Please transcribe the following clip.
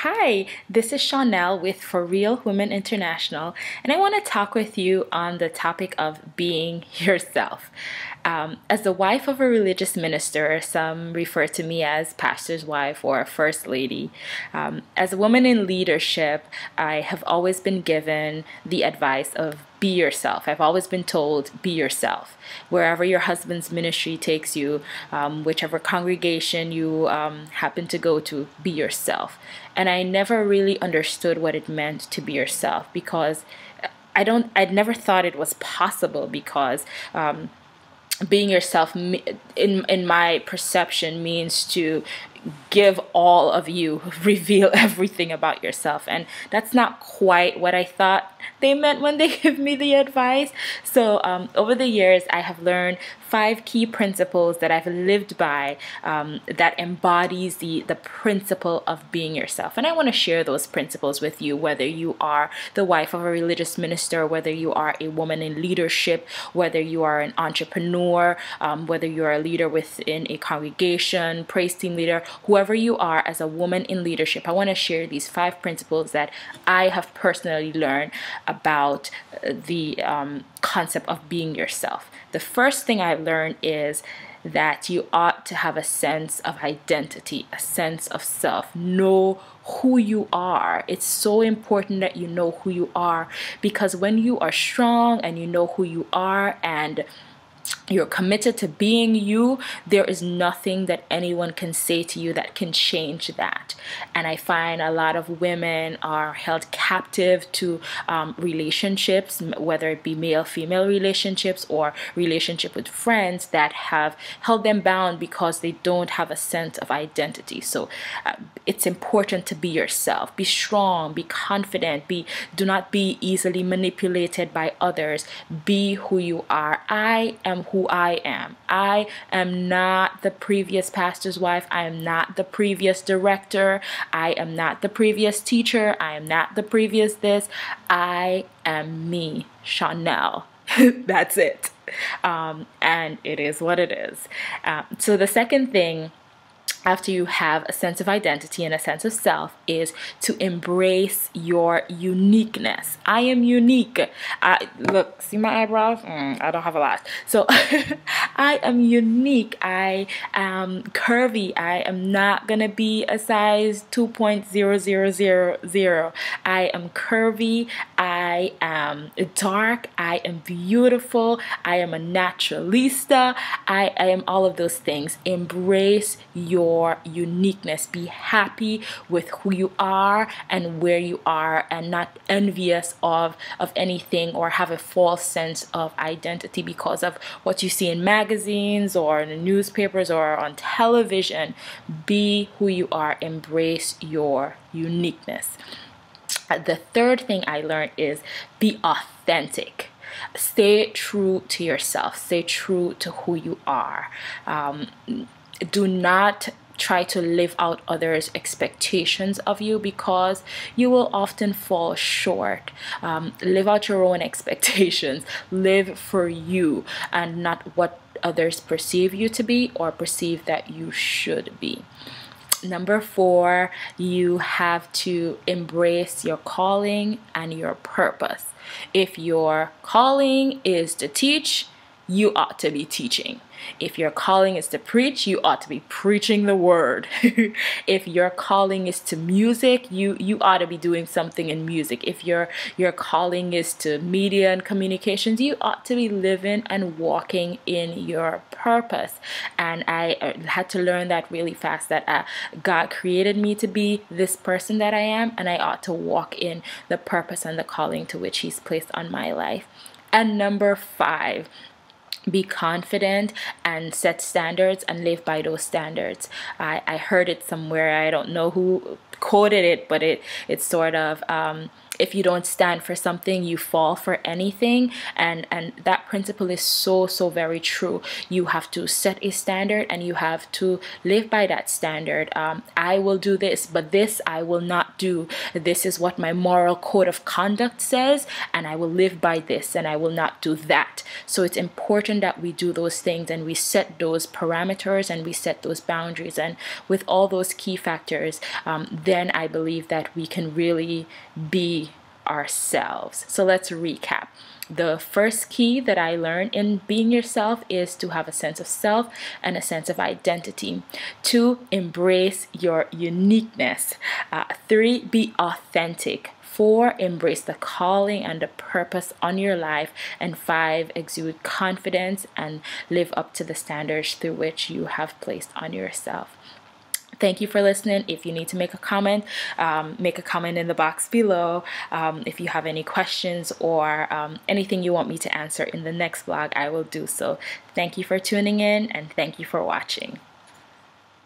Hi, this is Chanel with For Real Women International, and I want to talk with you on the topic of being yourself. As the wife of a religious minister, some refer to me as pastor's wife or first lady. As a woman in leadership, I have always been given the advice of be yourself. I've always been told, be yourself. Wherever your husband's ministry takes you, whichever congregation you happen to go to, be yourself. And I never really understood what it meant to be yourself because I'd never thought it was possible because being yourself in my perception means to give all of you, reveal everything about yourself, and that's not quite what I thought they meant when they give me the advice. So over the years I have learned 5 key principles that I've lived by that embodies the principle of being yourself, and I want to share those principles with you, whether you are the wife of a religious minister, whether you are a woman in leadership, whether you are an entrepreneur, whether you are a leader within a congregation, praise team leader, whoever you are as a woman in leadership. I want to share these 5 principles that I have personally learned about the concept of being yourself. The first thing I learned is that you ought to have a sense of identity, a sense of self. Know who you are. It's so important that you know who you are, because when you are strong and you know who you are and you're committed to being you, there is nothing that anyone can say to you that can change that. And I find a lot of women are held captive to relationships, whether it be male-female relationships or relationship with friends, that have held them bound because they don't have a sense of identity. So it's important to be yourself. Be strong, be confident, do not be easily manipulated by others. Be who you are. I am who I am. I am not the previous pastor's wife. I am not the previous director. I am not the previous teacher. I am not the previous this. I am me, Chanel. That's it. And it is what it is. So the second thing, after you have a sense of identity and a sense of self, is to embrace your uniqueness. I am unique. Look, see my eyebrows? I don't have a lot. So I am unique. I am curvy. I am not gonna be a size 2.0000. I am curvy. I am dark. I am beautiful. I am a naturalista. I am all of those things. Embrace your uniqueness. Be happy with who you are and where you are, and not envious of anything or have a false sense of identity because of what you see in magazines or in the newspapers or on television. Be who you are. Embrace your uniqueness. The third thing I learned is be authentic. Stay true to yourself. Stay true to who you are. Do not try to live out others' expectations of you, because you will often fall short. Live out your own expectations. Live for you and not what others perceive you to be or perceive that you should be. Number 4, you have to embrace your calling and your purpose. If your calling is to teach, you ought to be teaching. If your calling is to preach, you ought to be preaching the word. If your calling is to music, you ought to be doing something in music. If your calling is to media and communications, you ought to be living and walking in your purpose. And I had to learn that really fast, that God created me to be this person that I am, and I ought to walk in the purpose and the calling to which He's placed on my life. And number 5, be confident and set standards and live by those standards. I heard it somewhere. I don't know who quoted it, but it's sort of if you don't stand for something, you fall for anything. And that principle is so very true. You have to set a standard and you have to live by that standard. I will do this, but this I will not do. This is what my moral code of conduct says, and I will live by this, and I will not do that. So it's important that we do those things and we set those parameters and we set those boundaries. And with all those key factors, then I believe that we can really be ourselves. So let's recap. The first key that I learned in being yourself is to have a sense of self and a sense of identity. 2, embrace your uniqueness. 3, be authentic. 4, embrace the calling and the purpose on your life. And 5, exude confidence and live up to the standards through which you have placed on yourself. Thank you for listening. If you need to make a comment in the box below. If you have any questions or anything you want me to answer in the next vlog, I will do so. Thank you for tuning in and thank you for watching.